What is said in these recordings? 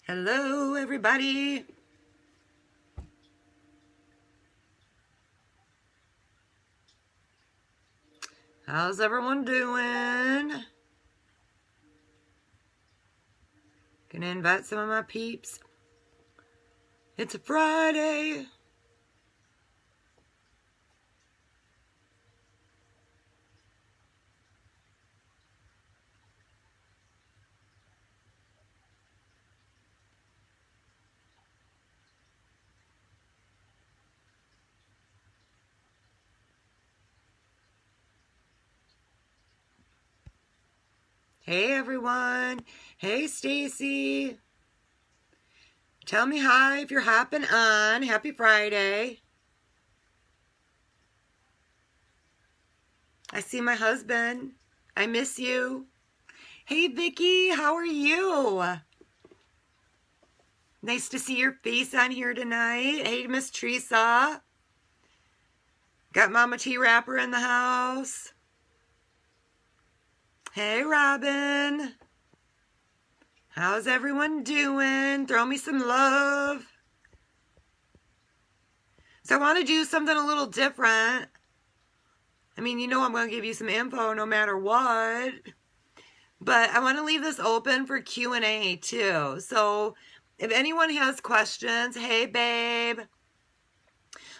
Hello, everybody. How's everyone doing? Gonna invite some of my peeps. It's a Friday. Hey, everyone. Hey, Stacy. Tell me hi if you're hopping on. Happy Friday. I see my husband. I miss you. Hey, Vicky. How are you? Nice to see your face on here tonight. Hey, Miss Teresa. Got Mama T Rapper in the house. Hey, Robin. How's everyone doing? Throw me some love. So I want to do something a little different. I mean, you know I'm going to give you some info no matter what. But I want to leave this open for Q&A too. So if anyone has questions, hey babe,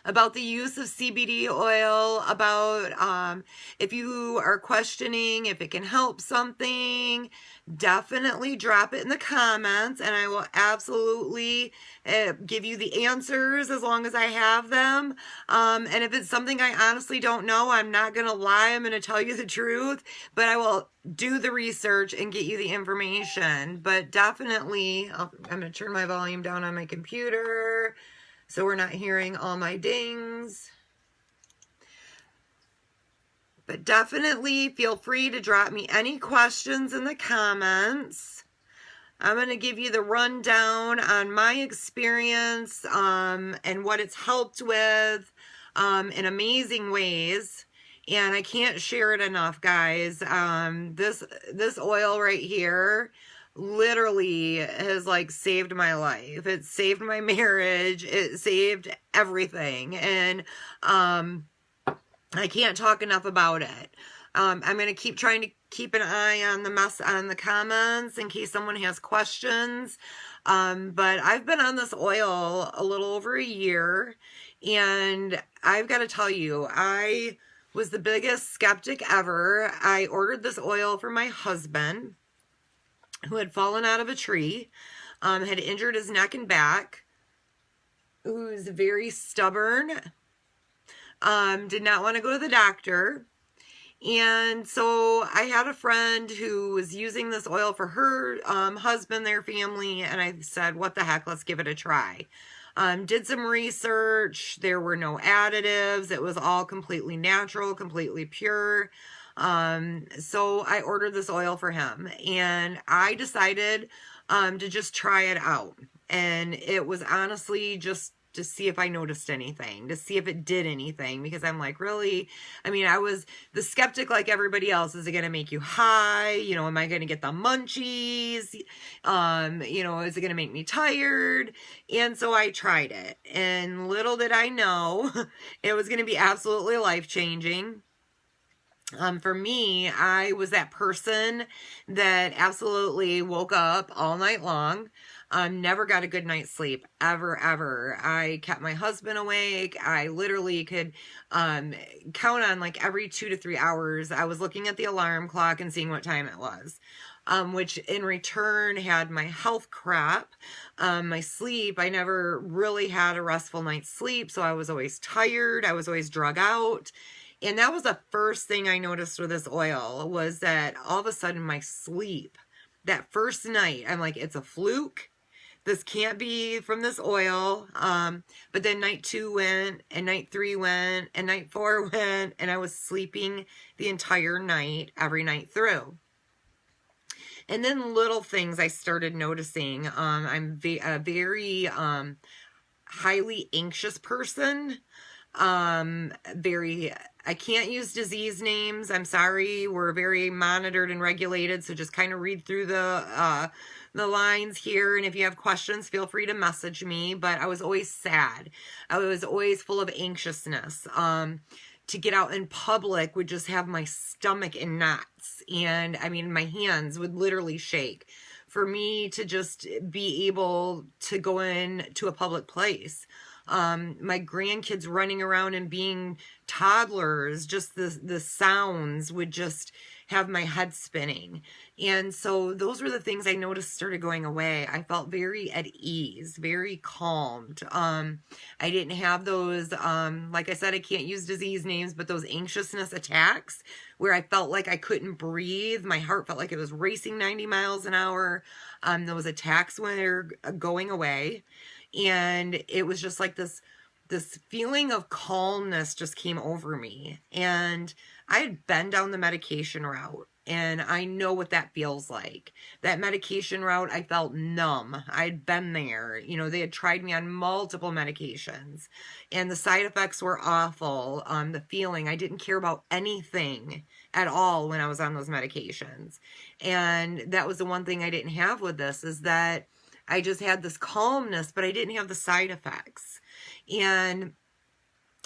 about the use of CBD oil, about if you are questioning if it can help something, definitely drop it in the comments and I will absolutely give you the answers as long as I have them. And if it's something I honestly don't know, I'm not going to lie. I'm going to tell you the truth, but I will do the research and get you the information. But definitely, I'm going to turn my volume down on my computer so we're not hearing all my dings. But definitely feel free to drop me any questions in the comments. I'm going to give you the rundown on my experience and what it's helped with in amazing ways. And I can't share it enough, guys. This oil right here literally has like saved my life. It saved my marriage. It saved everything. And I can't talk enough about it. I'm going to keep trying to keep an eye on the comments in case someone has questions. But I've been on this oil a little over a year, and I've got to tell you, I was the biggest skeptic ever. I ordered this oil for my husband, who had fallen out of a tree, had injured his neck and back, who's very stubborn, did not want to go to the doctor. And so I had a friend who was using this oil for her husband, their family, and I said, what the heck, let's give it a try. Did some research. There were no additives. It was all completely natural, completely pure. So I ordered this oil for him, and I decided to just try it out. And it was honestly just to see if I noticed anything, to see if it did anything, because I'm like, really? I mean, I was the skeptic like everybody else. Is it going to make you high? You know, am I going to get the munchies? You know, is it going to make me tired? And so I tried it, and little did I know it was going to be absolutely life-changing. For me, I was that person that absolutely woke up all night long. Never got a good night's sleep, ever. I kept my husband awake. I literally could count on like every 2 to 3 hours. I was looking at the alarm clock and seeing what time it was, which in return had my health crap. My sleep, I never really had a restful night's sleep, so I was always tired. I was always drug out. And that was the first thing I noticed with this oil, was that all of a sudden my sleep, that first night, I'm like, it's a fluke. This can't be from this oil. But then night 2 went, and night 3 went, and night 4 went, and I was sleeping the entire night, every night through. And then little things I started noticing. I'm a very highly anxious person. I can't use disease names. I'm sorry. We're very monitored and regulated, so just kind of read through the lines here, and if you have questions, feel free to message me. But I was always sad. I was always full of anxiousness. To get out in public would just have my stomach in knots, and I mean, my hands would literally shake. For me to just be able to go in to a public place, my grandkids running around and being toddlers, just the sounds would just have my head spinning. And so those were the things I noticed started going away. I felt very at ease, very calmed. I didn't have those, like I said, I can't use disease names, but those anxiousness attacks where I felt like I couldn't breathe. My heart felt like it was racing 90 miles an hour. Those attacks were going away. And it was just like this feeling of calmness just came over me. And I had been down the medication route, and I know what that feels like. That medication route, I felt numb. I'd been there. You know, they had tried me on multiple medications, and the side effects were awful. The feeling, I didn't care about anything at all when I was on those medications. And that was the one thing I didn't have with this, is that I just had this calmness, but I didn't have the side effects. And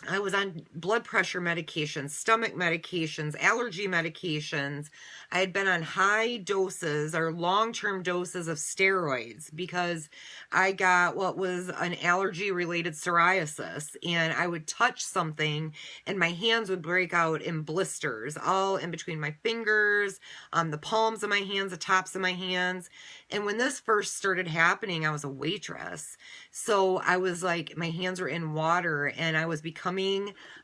I was on blood pressure medications, stomach medications, allergy medications. I had been on high doses or long-term doses of steroids because I got what was an allergy-related psoriasis, and I would touch something and my hands would break out in blisters all in between my fingers, the palms of my hands, the tops of my hands. And when this first started happening, I was a waitress. So I was like, my hands were in water, and I was becoming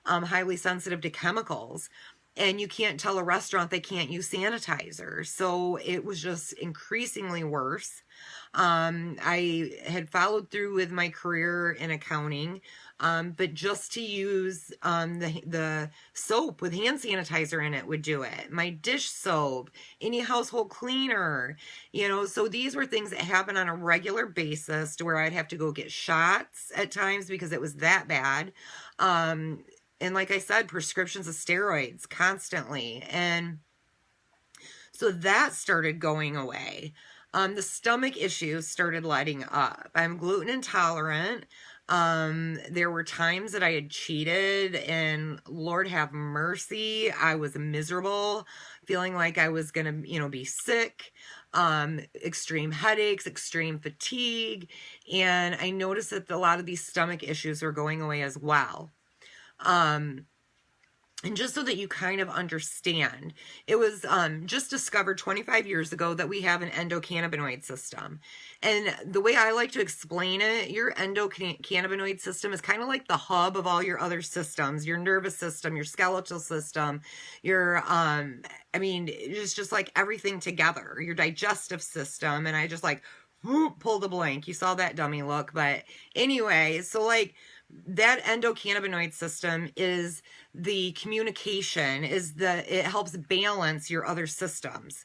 highly sensitive to chemicals. And you can't tell a restaurant they can't use sanitizer. So it was just increasingly worse. I had followed through with my career in accounting, but just to use the soap with hand sanitizer in it would do it. My dish soap, any household cleaner, you know, so these were things that happen on a regular basis to where I'd have to go get shots at times because it was that bad. And like I said, prescriptions of steroids constantly. And so that started going away. The stomach issues started letting up. I'm gluten intolerant. There were times that I had cheated, and Lord have mercy, I was miserable, feeling like I was gonna, you know, be sick. Extreme headaches, extreme fatigue. And I noticed that a lot of these stomach issues were going away as well. And just so that you kind of understand, it was just discovered 25 years ago that we have an endocannabinoid system. And the way I like to explain it, your endocannabinoid system is kind of like the hub of all your other systems, your nervous system, your skeletal system, your, I mean, it's just like everything together, your digestive system. And I just like, whoop, pulled a blank. You saw that dummy look. But anyway, so like, that endocannabinoid system is the communication, it helps balance your other systems.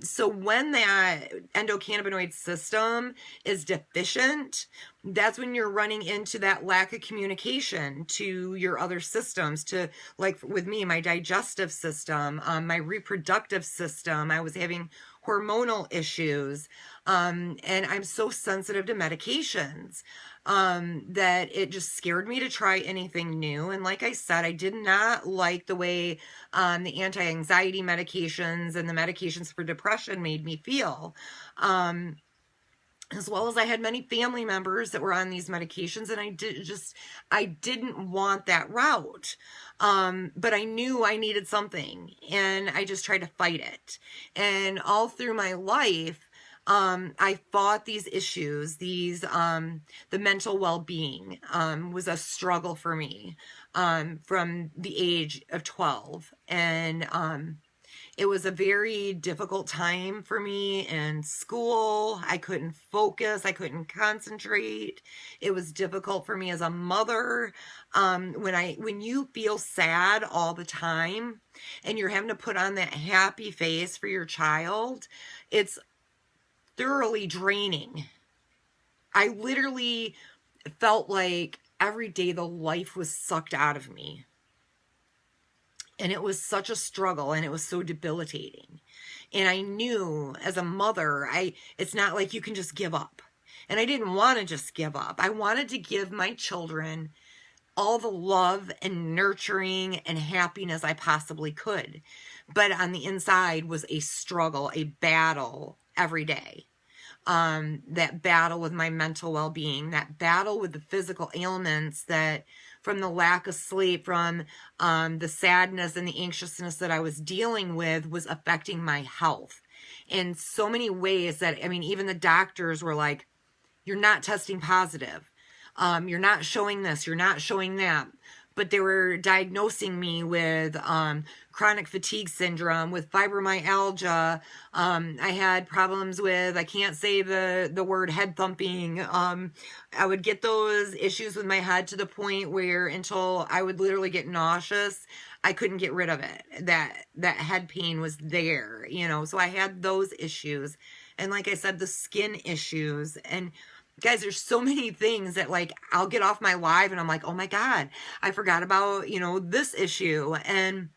So when that endocannabinoid system is deficient, that's when you're running into that lack of communication to your other systems, to, like with me, my digestive system, my reproductive system. I was having hormonal issues, and I'm so sensitive to medications that it just scared me to try anything new. And like I said, I did not like the way the anti-anxiety medications and the medications for depression made me feel. As well as I had many family members that were on these medications, and I didn't want that route. But I knew I needed something, and I just tried to fight it. And all through my life, I fought these issues, the mental well-being, was a struggle for me, from the age of 12. And, it was a very difficult time for me in school. I couldn't focus. I couldn't concentrate. It was difficult for me as a mother. When you feel sad all the time and you're having to put on that happy face for your child, it's thoroughly draining. I literally felt like every day the life was sucked out of me. And it was such a struggle, and it was so debilitating. And I knew as a mother, it's not like you can just give up. And I didn't want to just give up. I wanted to give my children all the love and nurturing and happiness I possibly could. But on the inside was a struggle, a battle every day. That battle with my mental well-being, that battle with the physical ailments that from the lack of sleep, from the sadness and the anxiousness that I was dealing with was affecting my health in so many ways that, I mean, even the doctors were like, you're not testing positive. You're not showing this, you're not showing that. But they were diagnosing me with chronic fatigue syndrome, with fibromyalgia. I had problems with, I can't say the word head thumping. I would get those issues with my head to the point where until I would literally get nauseous, I couldn't get rid of it. That head pain was there, you know. So I had those issues. And like I said, the skin issues. And guys, there's so many things that, like, I'll get off my live and I'm like, oh my God, I forgot about, you know, this issue. And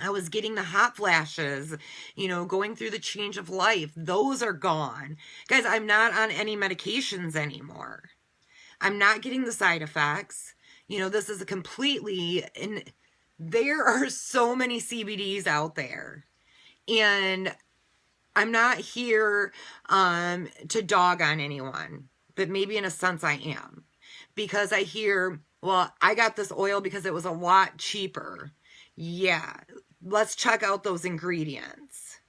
I was getting the hot flashes, you know, going through the change of life. Those are gone. Guys, I'm not on any medications anymore. I'm not getting the side effects. You know, this is a completely, and there are so many CBDs out there. And I'm not here to dog on anyone, but maybe in a sense I am. Because I hear, well, I got this oil because it was a lot cheaper. Yeah, let's check out those ingredients.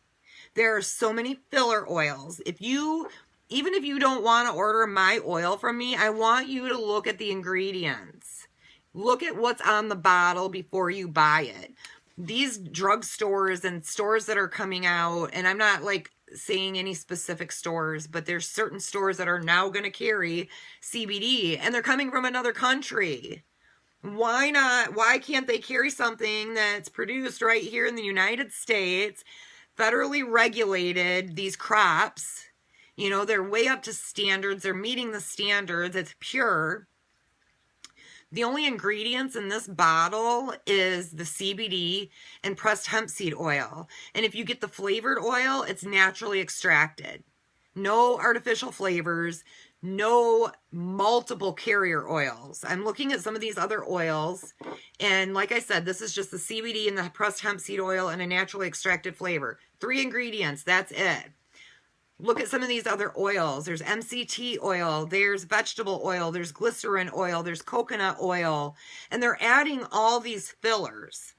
There are so many filler oils. Even if you don't want to order my oil from me, I want you to look at the ingredients. Look at what's on the bottle before you buy it. These drugstores and stores that are coming out, and I'm not like saying any specific stores, but there's certain stores that are now going to carry CBD, and they're coming from another country. Why not? Why can't they carry something that's produced right here in the United States, federally regulated, these crops, you know, they're way up to standards, they're meeting the standards, it's pure. The only ingredients in this bottle is the CBD and pressed hemp seed oil. And if you get the flavored oil, it's naturally extracted. No artificial flavors, no multiple carrier oils. I'm looking at some of these other oils, and like I said, this is just the CBD and the pressed hemp seed oil and a naturally extracted flavor. 3 ingredients, that's it. Look at some of these other oils. There's MCT oil, there's vegetable oil, there's glycerin oil, there's coconut oil, and they're adding all these fillers.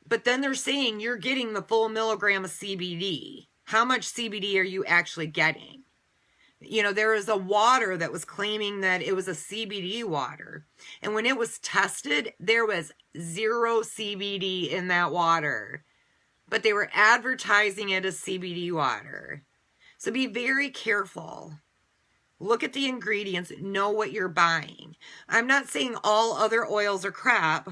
But then they're saying you're getting the full milligram of CBD. How much CBD are you actually getting? You know, there was a water that was claiming that it was a CBD water. And when it was tested, there was 0 CBD in that water. But they were advertising it as CBD water. So be very careful. Look at the ingredients. Know what you're buying. I'm not saying all other oils are crap.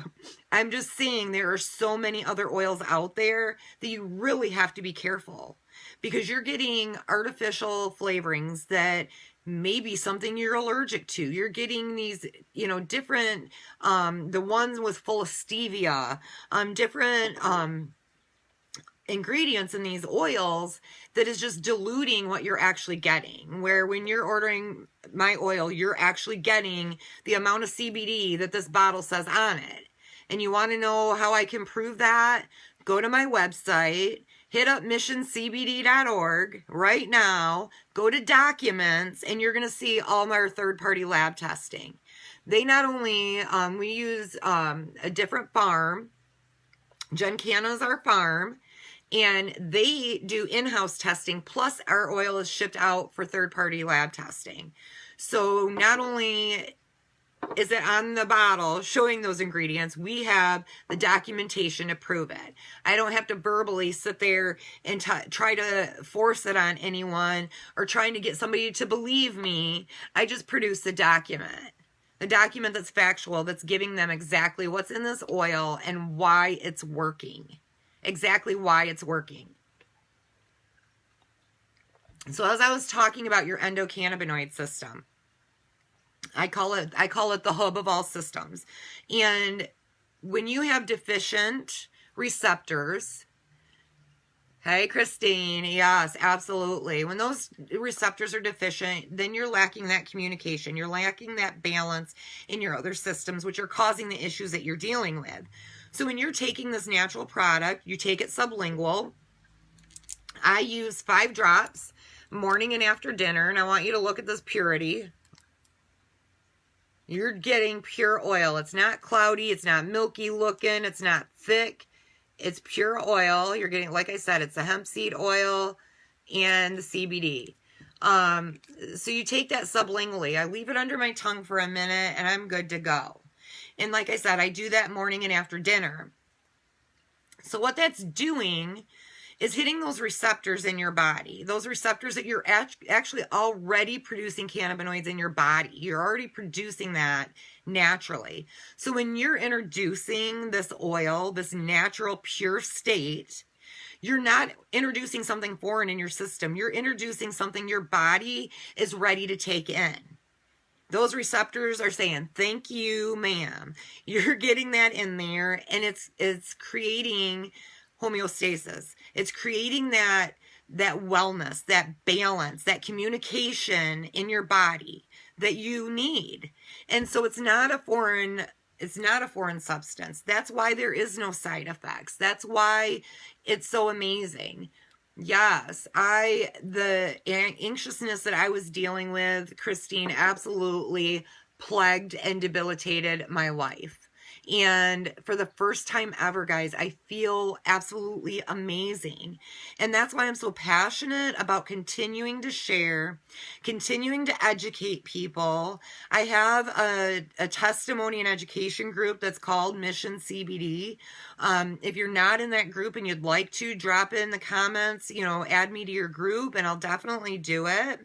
I'm just saying there are so many other oils out there that you really have to be careful. Because you're getting artificial flavorings that may be something you're allergic to. You're getting these, you know, different, the ones with full of stevia, different, ingredients in these oils that is just diluting what you're actually getting. Where when you're ordering my oil, you're actually getting the amount of CBD that this bottle says on it. And you want to know how I can prove that? Go to my website, hit up missioncbd.org right now, go to documents, and you're going to see all my third-party lab testing. They not only, we use a different farm. Gencana is our farm. And they do in-house testing, plus our oil is shipped out for third-party lab testing. So not only is it on the bottle showing those ingredients, we have the documentation to prove it. I don't have to verbally sit there and try to force it on anyone or trying to get somebody to believe me. I just produce the document. The document that's factual, that's giving them exactly what's in this oil and why it's working. Exactly why it's working. So as I was talking about your endocannabinoid system, I call it the hub of all systems. And when you have deficient receptors, hey, Christine, yes, absolutely. When those receptors are deficient, then you're lacking that communication. You're lacking that balance in your other systems, which are causing the issues that you're dealing with. So when you're taking this natural product, you take it sublingual. I use 5 drops morning and after dinner, and I want you to look at this purity. You're getting pure oil. It's not cloudy. It's not milky looking. It's not thick. It's pure oil. You're getting, like I said, it's the hemp seed oil and the CBD. So you take that sublingually. I leave it under my tongue for a minute and I'm good to go. And like I said, I do that morning and after dinner. So what that's doing is hitting those receptors in your body. Those receptors that you're actually already producing cannabinoids in your body. You're already producing that naturally. So when you're introducing this oil, this natural pure state, you're not introducing something foreign in your system. You're introducing something your body is ready to take in. Those receptors are saying, thank you, ma'am. You're getting that in there, and it's creating homeostasis. It's creating that wellness, that balance, that communication in your body that you need. And so it's not a foreign substance. That's why there is no side effects. That's why it's so amazing. Yes, the anxiousness that I was dealing with, Christine, absolutely plagued and debilitated my life. And for the first time ever, guys, I feel absolutely amazing. And that's why I'm so passionate about continuing to share, continuing to educate people. I have a testimony and education group that's called Mission CBD. If you're not in that group and you'd like to, drop in the comments, add me to your group and I'll definitely do it.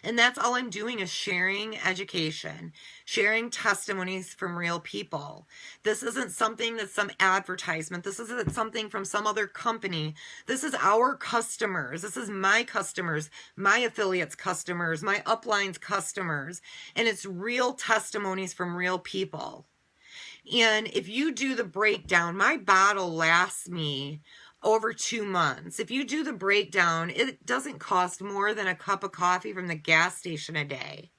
And that's all I'm doing is sharing education, sharing testimonies from real people. This isn't something that's some advertisement. This isn't something from some other company. This is our customers. This is my customers, my affiliates' customers, my upline's customers. And it's real testimonies from real people. And if you do the breakdown, my bottle lasts me over 2 months. If you do the breakdown, it doesn't cost more than a cup of coffee from the gas station a day.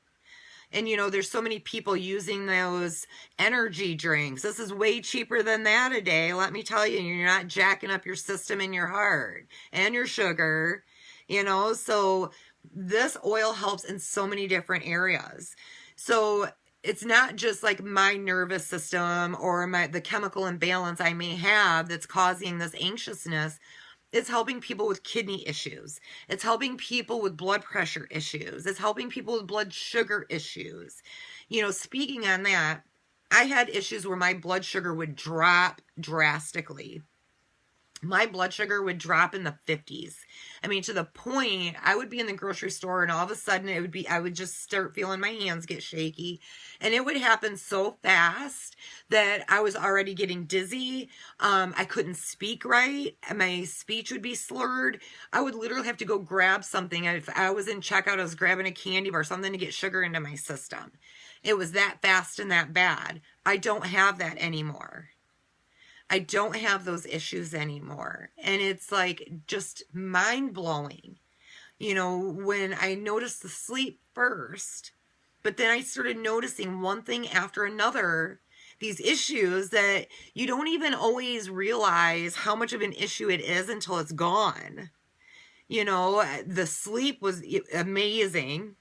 And there's so many people using those energy drinks. This is way cheaper than that a day. Let me tell you, you're not jacking up your system and your heart and your sugar, so this oil helps in so many different areas. So it's not just like my nervous system or the chemical imbalance I may have that's causing this anxiousness. It's helping people with kidney issues. It's helping people with blood pressure issues. It's helping people with blood sugar issues. Speaking on that, I had issues where my blood sugar would drop drastically. My blood sugar would drop in the 50s. I mean, to the point I would be in the grocery store and all of a sudden I would just start feeling my hands get shaky. And it would happen so fast that I was already getting dizzy. I couldn't speak right. My speech would be slurred. I would literally have to go grab something. If I was in checkout, I was grabbing a candy bar, something to get sugar into my system. It was that fast and that bad. I don't have that anymore. I don't have those issues anymore. And it's like just mind-blowing. When I noticed the sleep first, but then I started noticing one thing after another, these issues that you don't even always realize how much of an issue it is until it's gone. The sleep was amazing.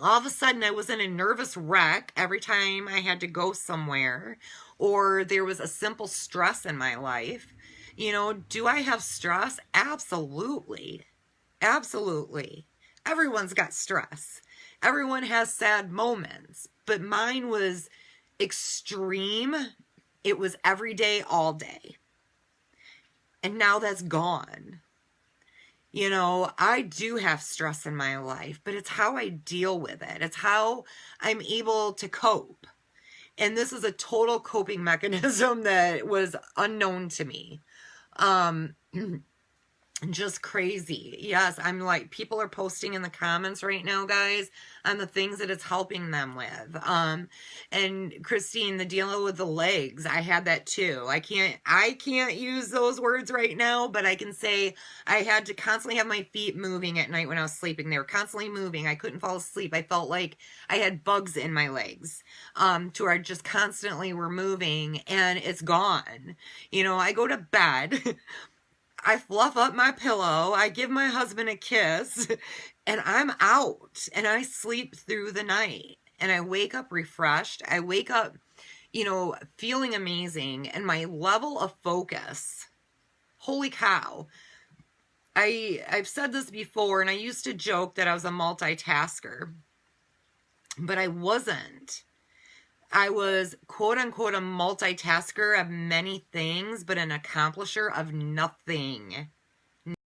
All of a sudden I was in a nervous wreck every time I had to go somewhere or there was a simple stress in my life. Do I have stress? Absolutely. Absolutely. Everyone's got stress. Everyone has sad moments, but mine was extreme. It was every day, all day. And now that's gone. I do have stress in my life, but it's how I deal with it. It's how I'm able to cope. And this is a total coping mechanism that was unknown to me. just crazy. Yes, I'm like, people are posting in the comments right now, guys, on the things that it's helping them with. And Christine, the deal with the legs, I had that too. I can't use those words right now, but I can say I had to constantly have my feet moving at night when I was sleeping. They were constantly moving. I couldn't fall asleep. I felt like I had bugs in my legs, to where I just constantly were moving, and it's gone. You know, I go to bed. I fluff up my pillow, I give my husband a kiss, and I'm out, and I sleep through the night, and I wake up refreshed. I wake up, you know, feeling amazing, and my level of focus, holy cow. I've said this before, and I used to joke that I was a multitasker, but I wasn't. I was quote unquote a multitasker of many things, but an accomplisher of nothing.